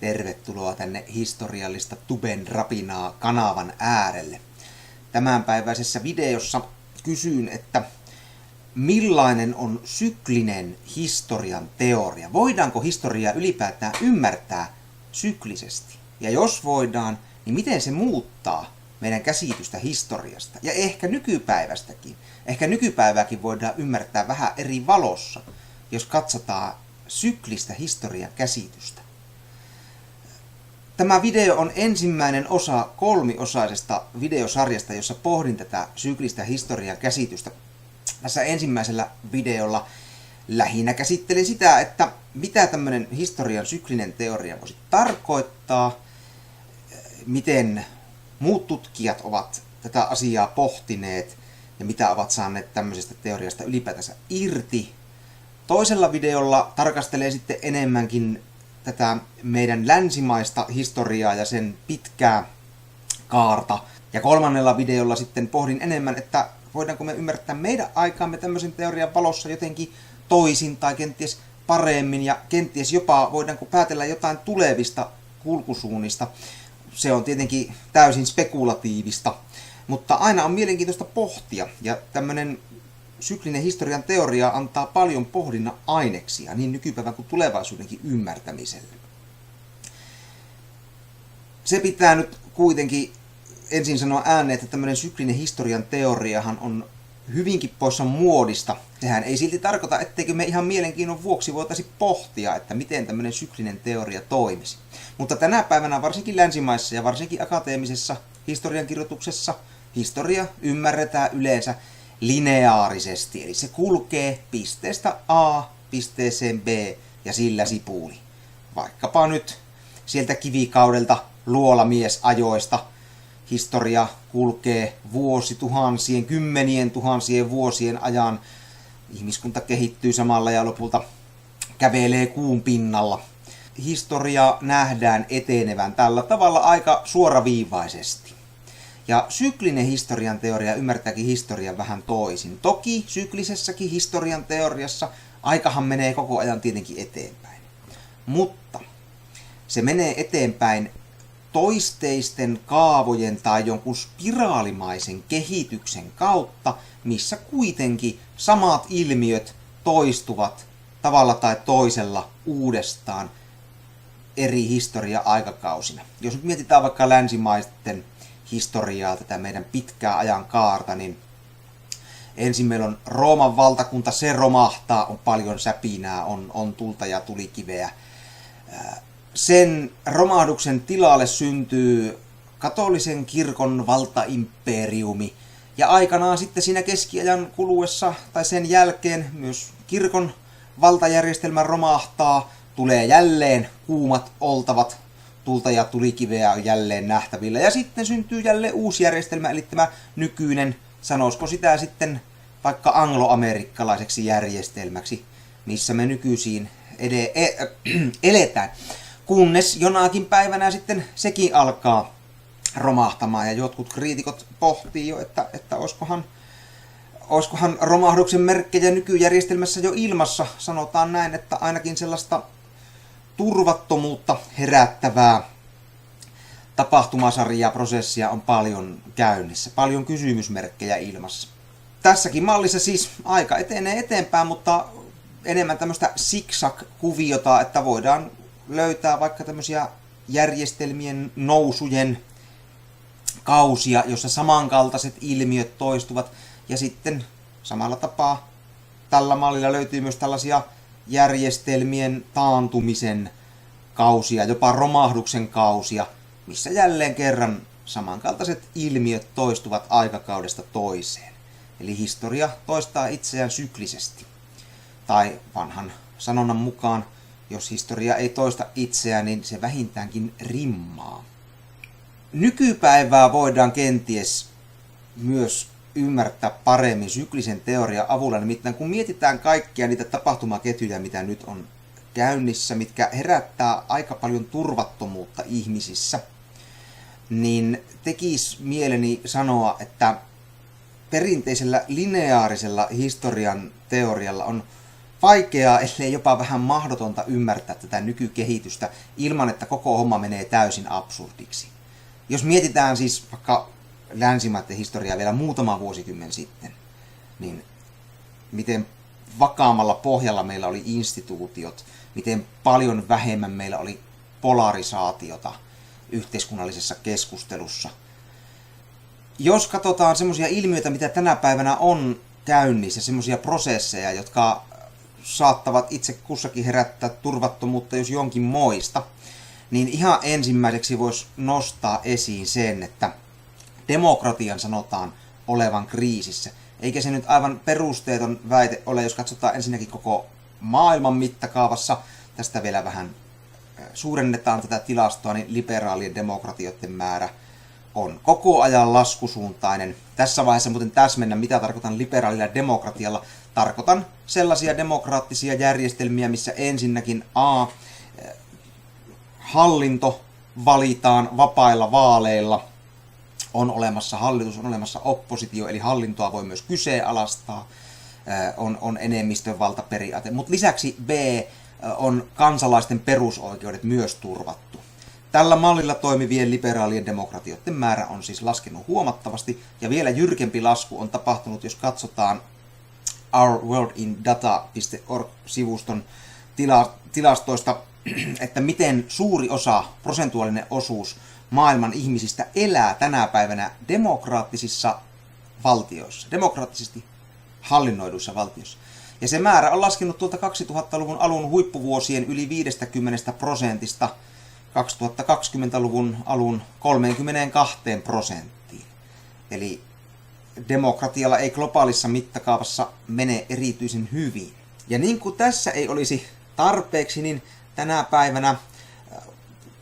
Tervetuloa tänne historiallista Tuben rapinaa kanavan äärelle. Tämänpäiväisessä videossa kysyn, että millainen on syklinen historian teoria? Voidaanko historiaa ylipäätään ymmärtää syklisesti? Ja jos voidaan, niin miten se muuttaa meidän käsitystä historiasta? Ja ehkä nykypäivästäkin. Ehkä nykypäivääkin voidaan ymmärtää vähän eri valossa, jos katsotaan syklistä historian käsitystä. Tämä video on ensimmäinen osa kolmiosaisesta videosarjasta, jossa pohdin tätä syklistä historian käsitystä. Tässä ensimmäisellä videolla lähinnä käsittelin sitä, että mitä tämmöinen historian syklinen teoria voisi tarkoittaa, miten muut tutkijat ovat tätä asiaa pohtineet ja mitä ovat saaneet tämmöisestä teoriasta ylipäätänsä irti. Toisella videolla tarkastelee sitten enemmänkin tätä meidän länsimaista historiaa ja sen pitkää kaarta. Ja kolmannella videolla sitten pohdin enemmän, että voidaanko me ymmärtää meidän aikaamme tämmöisen teorian valossa jotenkin toisin tai kenties paremmin ja kenties jopa voidaanko päätellä jotain tulevista kulkusuunnista. Se on tietenkin täysin spekulatiivista, mutta aina on mielenkiintoista pohtia ja tämmöinen syklinen historian teoria antaa paljon pohdinnan aineksia niin nykypäivän kuin tulevaisuudenkin ymmärtämiselle. Se pitää nyt kuitenkin ensin sanoa ääneen, että tämmöinen syklinen historian teoriahan on hyvinkin poissa muodista. Sehän ei silti tarkoita, etteikö me ihan mielenkiinnon vuoksi voitaisiin pohtia, että miten tämmöinen syklinen teoria toimisi. Mutta tänä päivänä varsinkin länsimaissa ja varsinkin akateemisessa historiankirjoituksessa historia ymmärretään yleensä lineaarisesti, eli se kulkee pisteestä A pisteeseen B ja sillä sipuli. Vaikkapa nyt sieltä kivikaudelta luolamiesajoista historia kulkee vuosituhansien, kymmenien tuhansien vuosien ajan. Ihmiskunta kehittyy samalla ja lopulta kävelee kuun pinnalla. Historia nähdään etenevän tällä tavalla aika suoraviivaisesti. Ja syklinen historian teoria ymmärtääkin historian vähän toisin. Toki syklisessäkin historian teoriassa aikahan menee koko ajan tietenkin eteenpäin. Mutta se menee eteenpäin toisteisten kaavojen tai jonkun spiraalimaisen kehityksen kautta, missä kuitenkin samat ilmiöt toistuvat tavalla tai toisella uudestaan eri historia-aikakausina. Jos nyt mietitään vaikka länsimaisten historiaa, tätä meidän pitkää ajan kaarta, niin ensin meillä on Rooman valtakunta, se romahtaa, on paljon säpinää, on tulta ja tulikiveä. Sen romahduksen tilalle syntyy katolisen kirkon valtaimperiumi, ja aikanaan sitten siinä keskiajan kuluessa tai sen jälkeen myös kirkon valtajärjestelmä romahtaa, tulee jälleen kuumat oltavat, tulta ja tulikiveä on jälleen nähtävillä. Ja sitten syntyy jälleen uusi järjestelmä, eli tämä nykyinen, sanoisiko sitä sitten vaikka angloamerikkalaiseksi järjestelmäksi, missä me nykyisin eletään. Kunnes jonakin päivänä sitten sekin alkaa romahtamaan, ja jotkut kriitikot pohtii jo, että olisikohan romahduksen merkkejä nykyjärjestelmässä jo ilmassa. Sanotaan näin, että ainakin sellaista turvattomuutta herättävää tapahtumasarjaa, prosessia on paljon käynnissä, paljon kysymysmerkkejä ilmassa. Tässäkin mallissa siis aika etenee eteenpäin, mutta enemmän tämmöistä zigzag-kuviota, että voidaan löytää vaikka tämmöisiä järjestelmien nousujen kausia, jossa samankaltaiset ilmiöt toistuvat, ja sitten samalla tapaa tällä mallilla löytyy myös tällaisia järjestelmien taantumisen kausia, jopa romahduksen kausia, missä jälleen kerran samankaltaiset ilmiöt toistuvat aikakaudesta toiseen. Eli historia toistaa itseään syklisesti. Tai vanhan sanonnan mukaan, jos historia ei toista itseään, niin se vähintäänkin rimmaa. Nykypäivää voidaan kenties myös ymmärtää paremmin syklisen teorian avulla, nimittäin kun mietitään kaikkia niitä tapahtumaketjuja, mitä nyt on käynnissä, mitkä herättää aika paljon turvattomuutta ihmisissä, niin tekisi mieleni sanoa, että perinteisellä lineaarisella historian teorialla on vaikeaa, ellei jopa vähän mahdotonta ymmärtää tätä nykykehitystä ilman, että koko homma menee täysin absurdiksi. Jos mietitään siis vaikka länsimaiden historiaa vielä muutama vuosikymmen sitten, niin miten vakaammalla pohjalla meillä oli instituutiot, miten paljon vähemmän meillä oli polarisaatiota yhteiskunnallisessa keskustelussa. Jos katsotaan semmoisia ilmiöitä, mitä tänä päivänä on käynnissä, semmoisia prosesseja, jotka saattavat itse kussakin herättää turvattomuutta, jos jonkin moista, niin ihan ensimmäiseksi voisi nostaa esiin sen, että demokratian sanotaan olevan kriisissä. Eikä se nyt aivan perusteeton väite ole, jos katsotaan ensinnäkin koko maailman mittakaavassa. Tästä vielä vähän suurennetaan tätä tilastoa, niin liberaalien demokratioiden määrä on koko ajan laskusuuntainen. Tässä vaiheessa muuten täsmennän, mitä tarkoitan liberaalilla demokratialla. Tarkoitan sellaisia demokraattisia järjestelmiä, missä ensinnäkin hallinto valitaan vapailla vaaleilla. On olemassa hallitus, on olemassa oppositio, eli hallintoa voi myös kyseenalaistaa. On enemmistön valtaperiaate. Mutta lisäksi B on kansalaisten perusoikeudet myös turvattu. Tällä mallilla toimivien liberaalien demokratioiden määrä on siis laskenut huomattavasti, ja vielä jyrkempi lasku on tapahtunut, jos katsotaan ourworldindata.org-sivuston tilastoista, että miten suuri osa, prosentuaalinen osuus maailman ihmisistä elää tänä päivänä demokraattisissa valtioissa, demokraattisesti hallinnoiduissa valtioissa. Ja se määrä on laskenut tuolta 2000-luvun alun huippuvuosien yli 50% 2020-luvun alun 32%. Eli demokratialla ei globaalissa mittakaavassa mene erityisen hyvin. Ja niin kuin tässä ei olisi tarpeeksi, niin tänä päivänä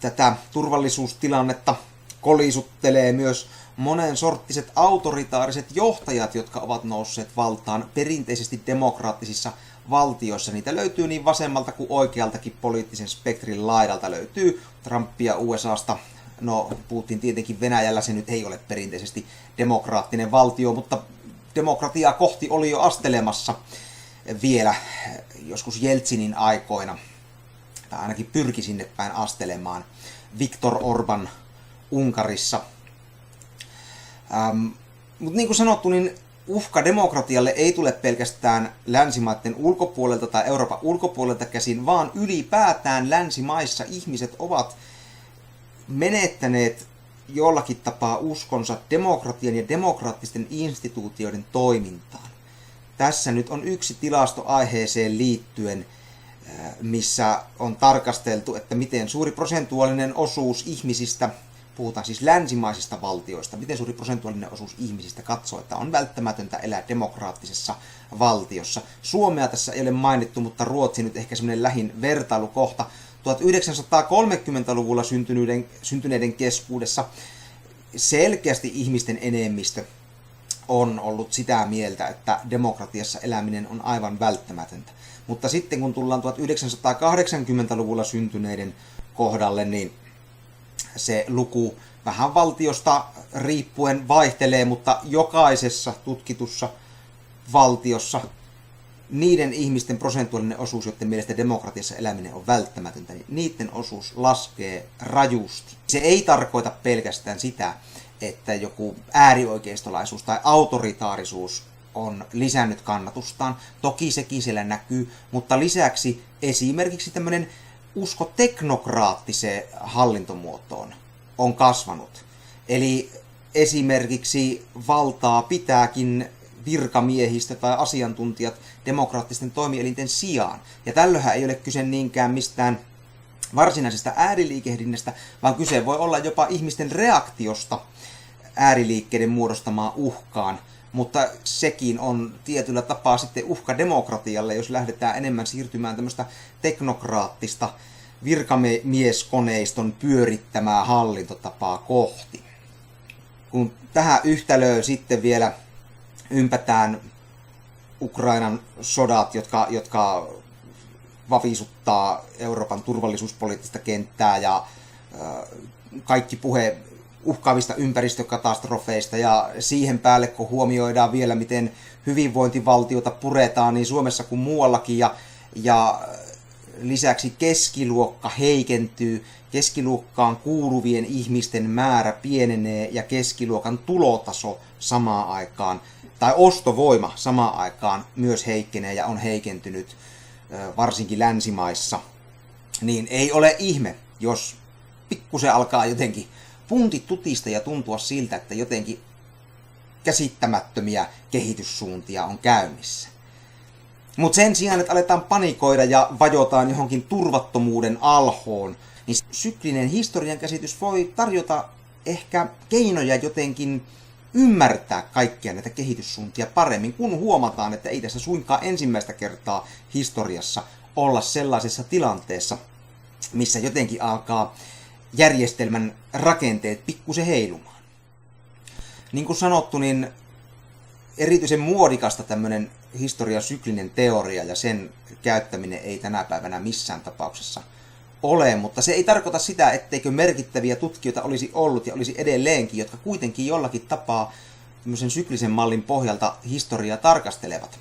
tätä turvallisuustilannetta kolisuttelee myös monen sorttiset autoritaariset johtajat, jotka ovat nousseet valtaan perinteisesti demokraattisissa valtioissa. Niitä löytyy niin vasemmalta kuin oikealtakin poliittisen spektrin laidalta. Löytyy Trumpia USAsta. No, Putin tietenkin Venäjällä, se nyt ei ole perinteisesti demokraattinen valtio, mutta demokratiaa kohti oli jo astelemassa vielä joskus Jeltsinin aikoina. Tai ainakin pyrki sinne päin astelemaan. Viktor Orban Unkarissa. Mutta niin kuin sanottu, niin uhka demokratialle ei tule pelkästään länsimaiden ulkopuolelta tai Euroopan ulkopuolelta käsin, vaan ylipäätään länsimaissa ihmiset ovat menettäneet jollakin tapaa uskonsa demokratian ja demokraattisten instituutioiden toimintaan. Tässä nyt on yksi tilasto aiheeseen liittyen, missä on tarkasteltu, että miten suuri prosentuaalinen osuus ihmisistä, puhutaan siis länsimaisista valtioista, miten suuri prosentuaalinen osuus ihmisistä katsoo, että on välttämätöntä elää demokraattisessa valtiossa. Suomea tässä ei ole mainittu, mutta Ruotsi nyt ehkä semmoinen lähin vertailukohta. 1930-luvulla syntyneiden keskuudessa selkeästi ihmisten enemmistö on ollut sitä mieltä, että demokratiassa eläminen on aivan välttämätöntä. Mutta sitten kun tullaan 1980-luvulla syntyneiden kohdalle, niin se luku vähän valtiosta riippuen vaihtelee, mutta jokaisessa tutkitussa valtiossa niiden ihmisten prosentuaalinen osuus, joiden mielestä demokratiassa eläminen on välttämätöntä, niin niiden osuus laskee rajusti. Se ei tarkoita pelkästään sitä, että joku äärioikeistolaisuus tai autoritaarisuus on lisännyt kannatustaan. Toki sekin siellä näkyy, mutta lisäksi esimerkiksi tämmöinen usko teknokraattiseen hallintomuotoon on kasvanut. Eli esimerkiksi valtaa pitääkin virkamiehistö tai asiantuntijat demokraattisten toimielinten sijaan. Ja tällöinhän ei ole kyse niinkään mistään varsinaisesta ääriliikehdinnästä, vaan kyse voi olla jopa ihmisten reaktiosta ääriliikkeiden muodostamaan uhkaan. Mutta sekin on tietyllä tapaa sitten uhka demokratialle, jos lähdetään enemmän siirtymään tämmöistä teknokraattista virkamieskoneiston pyörittämää hallintotapaa kohti. Kun tähän yhtälöön sitten vielä ympätään Ukrainan sodat, jotka vavisuttaa Euroopan turvallisuuspoliittista kenttää ja kaikki puhe uhkaavista ympäristökatastrofeista, ja siihen päälle kun huomioidaan vielä, miten hyvinvointivaltiota puretaan niin Suomessa kuin muuallakin, ja lisäksi keskiluokka heikentyy, keskiluokkaan kuuluvien ihmisten määrä pienenee ja keskiluokan tulotaso samaan aikaan, tai ostovoima samaan aikaan myös heikkenee ja on heikentynyt varsinkin länsimaissa, niin ei ole ihme, jos pikkusen alkaa jotenkin puntit tutista ja tuntua siltä, että jotenkin käsittämättömiä kehityssuuntia on käynnissä. Mutta sen sijaan, että aletaan panikoida ja vajotaan johonkin turvattomuuden alhoon, niin syklinen historian käsitys voi tarjota ehkä keinoja jotenkin ymmärtää kaikkia näitä kehityssuuntia paremmin, kun huomataan, että ei tässä suinkaan ensimmäistä kertaa historiassa olla sellaisessa tilanteessa, missä jotenkin alkaa järjestelmän rakenteet pikkusen heilumaan. Niin kuin sanottu, niin erityisen muodikasta tämmöinen historian syklinen teoria ja sen käyttäminen ei tänä päivänä missään tapauksessa ole, mutta se ei tarkoita sitä, etteikö merkittäviä tutkijoita olisi ollut ja olisi edelleenkin, jotka kuitenkin jollakin tapaa tämmöisen syklisen mallin pohjalta historiaa tarkastelevat.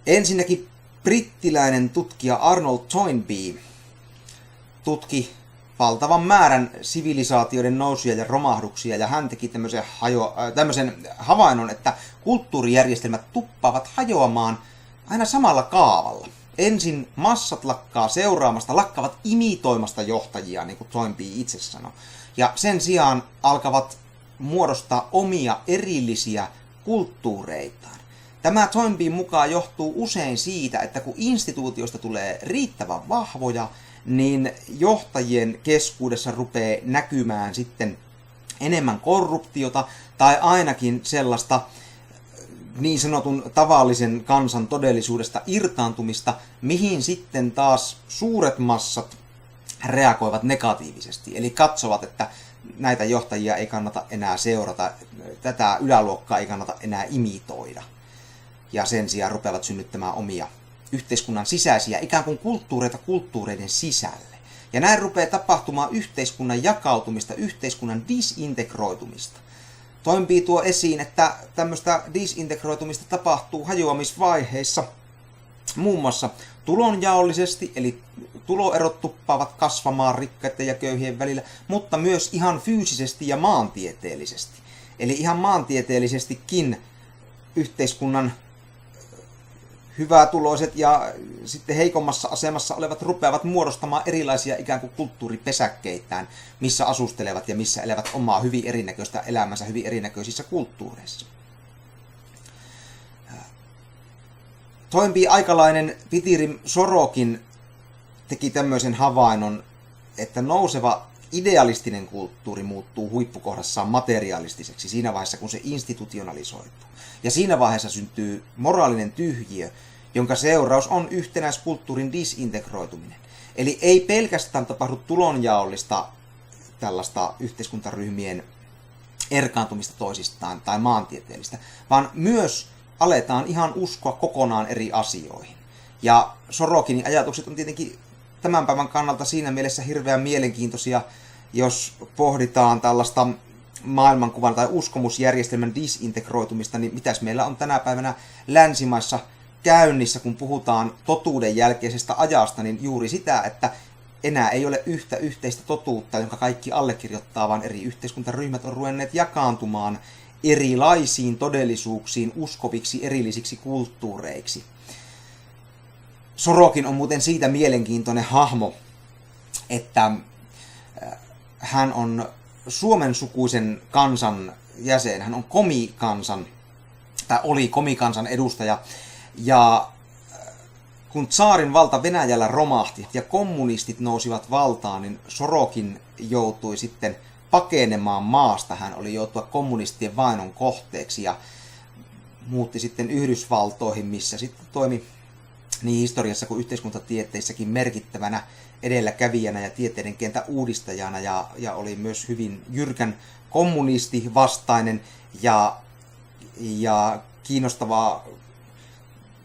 Ensinnäkin brittiläinen tutkija Arnold Toynbee tutki valtavan määrän sivilisaatioiden nousuja ja romahduksia, ja hän teki tämmöisen havainnon, että kulttuurijärjestelmät tuppaavat hajoamaan aina samalla kaavalla. Ensin massat lakkaa seuraamasta, lakkaavat imitoimasta johtajia, niin kuin Toynbee itse sanoi, ja sen sijaan alkavat muodostaa omia erillisiä kulttuureitaan. Tämä Toynbeen mukaan johtuu usein siitä, että kun instituutioista tulee riittävän vahvoja, niin johtajien keskuudessa rupeaa näkymään sitten enemmän korruptiota tai ainakin sellaista niin sanotun tavallisen kansan todellisuudesta irtaantumista, mihin sitten taas suuret massat reagoivat negatiivisesti. Eli katsovat, että näitä johtajia ei kannata enää seurata, tätä yläluokkaa ei kannata enää imitoida. Ja sen sijaan rupeavat synnyttämään omia yhteiskunnan sisäisiä ikään kuin kulttuureita kulttuureiden sisälle. Ja näin rupeaa tapahtumaan yhteiskunnan jakautumista, yhteiskunnan disintegroitumista. Toynbee tuo esiin, että tämmöistä disintegroitumista tapahtuu hajoamisvaiheissa muun muassa tulonjaollisesti, eli tuloerot tuppaavat kasvamaan rikkaiden ja köyhien välillä, mutta myös ihan fyysisesti ja maantieteellisesti. Eli ihan maantieteellisestikin yhteiskunnan hyvätuloiset ja sitten heikommassa asemassa olevat rupeavat muodostamaan erilaisia ikään kuin kulttuuripesäkkeitään, missä asustelevat ja missä elävät omaa hyvin erinäköistä elämänsä hyvin erinäköisissä kulttuureissa. Toynbeen aikalainen Pitirim Sorokin teki tämmöisen havainnon, että nouseva idealistinen kulttuuri muuttuu huippukohdassaan materialistiseksi siinä vaiheessa, kun se institutionalisoituu. Ja siinä vaiheessa syntyy moraalinen tyhjiö, jonka seuraus on yhtenäiskulttuurin disintegroituminen. Eli ei pelkästään tapahdu tulonjaollista tällaista yhteiskuntaryhmien erkaantumista toisistaan tai maantieteellistä, vaan myös aletaan ihan uskoa kokonaan eri asioihin. Ja Sorokinin ajatukset on tietenkin tämän päivän kannalta siinä mielessä hirveän mielenkiintoisia, jos pohditaan tällaista maailmankuvan tai uskomusjärjestelmän disintegroitumista, niin mitäs meillä on tänä päivänä länsimaissa käynnissä, kun puhutaan totuuden jälkeisestä ajasta, niin juuri sitä, että enää ei ole yhtä yhteistä totuutta, jonka kaikki allekirjoittaa, vaan eri yhteiskuntaryhmät on ruvenneet jakaantumaan erilaisiin todellisuuksiin uskoviksi erillisiksi kulttuureiksi. Sorokin on muuten siitä mielenkiintoinen hahmo, että hän on Suomen sukuisen kansan jäsen, hän on komikansan, tai oli komikansan edustaja, ja kun tsaarin valta Venäjällä romahti ja kommunistit nousivat valtaan, niin Sorokin joutui sitten pakenemaan maasta. Hän oli joutua kommunistien vainon kohteeksi ja muutti sitten Yhdysvaltoihin, missä sitten toimi niin historiassa kuin yhteiskuntatieteissäkin merkittävänä edelläkävijänä ja tieteiden kentän uudistajana ja oli myös hyvin jyrkän kommunistivastainen ja kiinnostavaa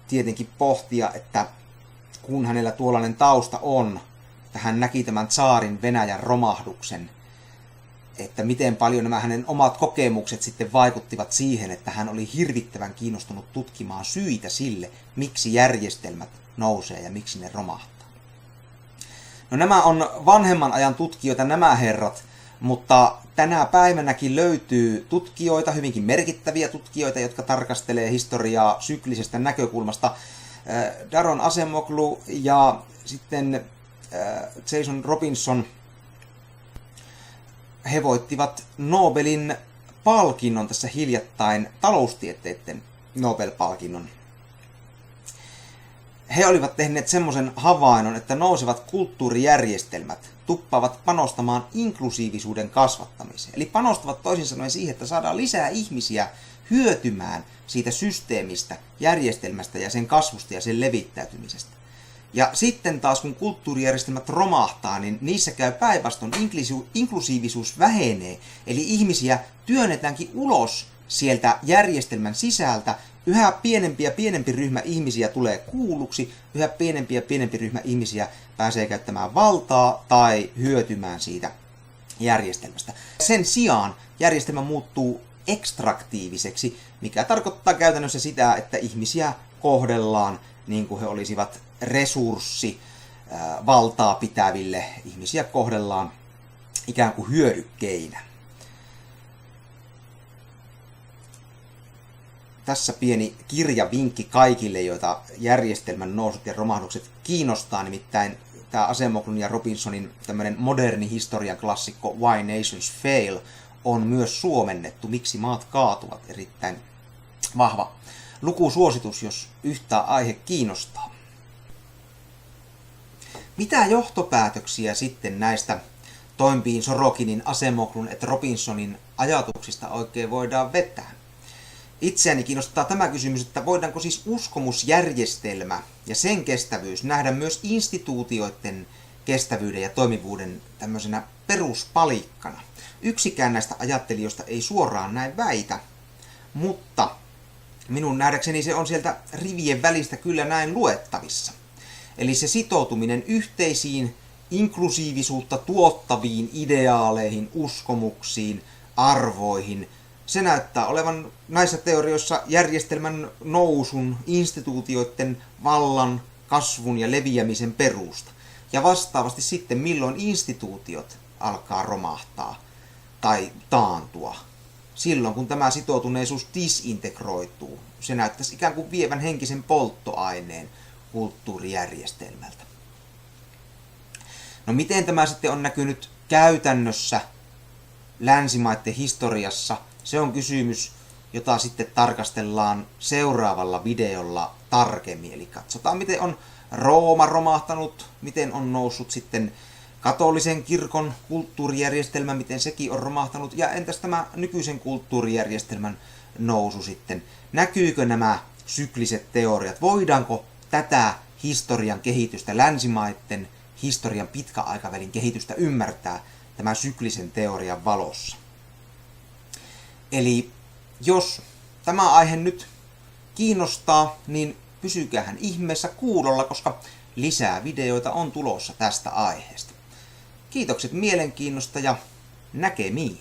tietenkin pohtia, että kun hänellä tuollainen tausta on, että hän näki tämän tsaarin Venäjän romahduksen että miten paljon nämä hänen omat kokemukset sitten vaikuttivat siihen, että hän oli hirvittävän kiinnostunut tutkimaan syitä sille, miksi järjestelmät nousee ja miksi ne romahtaa. No nämä on vanhemman ajan tutkijoita nämä herrat, mutta tänä päivänäkin löytyy tutkijoita, hyvinkin merkittäviä tutkijoita, jotka tarkastelee historiaa syklisestä näkökulmasta. Daron Acemoglu ja sitten Jason Robinson, he voittivat Nobelin palkinnon tässä hiljattain, taloustieteiden Nobel-palkinnon. He olivat tehneet semmoisen havainnon, että nousevat kulttuurijärjestelmät tuppaavat panostamaan inklusiivisuuden kasvattamiseen. Eli panostavat toisin sanoen siihen, että saadaan lisää ihmisiä hyötymään siitä systeemistä, järjestelmästä ja sen kasvusta ja sen levittäytymisestä. Ja sitten taas kun kulttuurijärjestelmät romahtaa, niin niissä käy päinvastoin, inklusiivisuus vähenee. Eli ihmisiä työnnetäänkin ulos sieltä järjestelmän sisältä. Yhä pienempi ja pienempi ryhmä ihmisiä tulee kuulluksi, yhä pienempi ja pienempi ryhmä ihmisiä pääsee käyttämään valtaa tai hyötymään siitä järjestelmästä. Sen sijaan järjestelmä muuttuu ekstraktiiviseksi, mikä tarkoittaa käytännössä sitä, että ihmisiä kohdellaan niin kuin he olisivat resurssi valtaa pitäville. Ihmisiä kohdellaan ikään kuin hyödykkeinä. Tässä pieni kirjavinkki kaikille, joita järjestelmän nousut ja romahdukset kiinnostaa, nimittäin tämä Acemoglun ja Robinsonin tämmöinen moderni historian klassikko Why Nations Fail on myös suomennettu, miksi maat kaatuvat, erittäin vahva lukusuositus, jos yhtään aihe kiinnostaa. Mitä johtopäätöksiä sitten näistä Toynbeen, Sorokinin, Acemoglun ja Robinsonin ajatuksista oikein voidaan vetää? Itseäni kiinnostaa tämä kysymys, että voidaanko siis uskomusjärjestelmä ja sen kestävyys nähdä myös instituutioiden kestävyyden ja toimivuuden tämmöisenä peruspalikkana. Yksikään näistä ajattelijoista ei suoraan näin väitä, mutta minun nähdäkseni se on sieltä rivien välistä kyllä näin luettavissa. Eli se sitoutuminen yhteisiin, inklusiivisuutta tuottaviin ideaaleihin, uskomuksiin, arvoihin, se näyttää olevan näissä teorioissa järjestelmän nousun, instituutioiden vallan, kasvun ja leviämisen perusta. Ja vastaavasti sitten milloin instituutiot alkaa romahtaa tai taantua. Silloin kun tämä sitoutuneisuus disintegroituu, se näyttäisi ikään kuin vievän henkisen polttoaineen kulttuurijärjestelmältä. No miten tämä sitten on näkynyt käytännössä länsimaiden historiassa? Se on kysymys, jota sitten tarkastellaan seuraavalla videolla tarkemmin. Eli katsotaan, miten on Rooma romahtanut, miten on noussut sitten katolisen kirkon kulttuurijärjestelmä, miten sekin on romahtanut, ja entäs tämä nykyisen kulttuurijärjestelmän nousu sitten? Näkyykö nämä sykliset teoriat? Voidaanko tätä historian kehitystä, länsimaiden historian pitkän aikavälin kehitystä ymmärtää tämän syklisen teorian valossa? Eli jos tämä aihe nyt kiinnostaa, niin pysykäähän ihmeessä kuulolla, koska lisää videoita on tulossa tästä aiheesta. Kiitokset mielenkiinnosta ja näkemiin!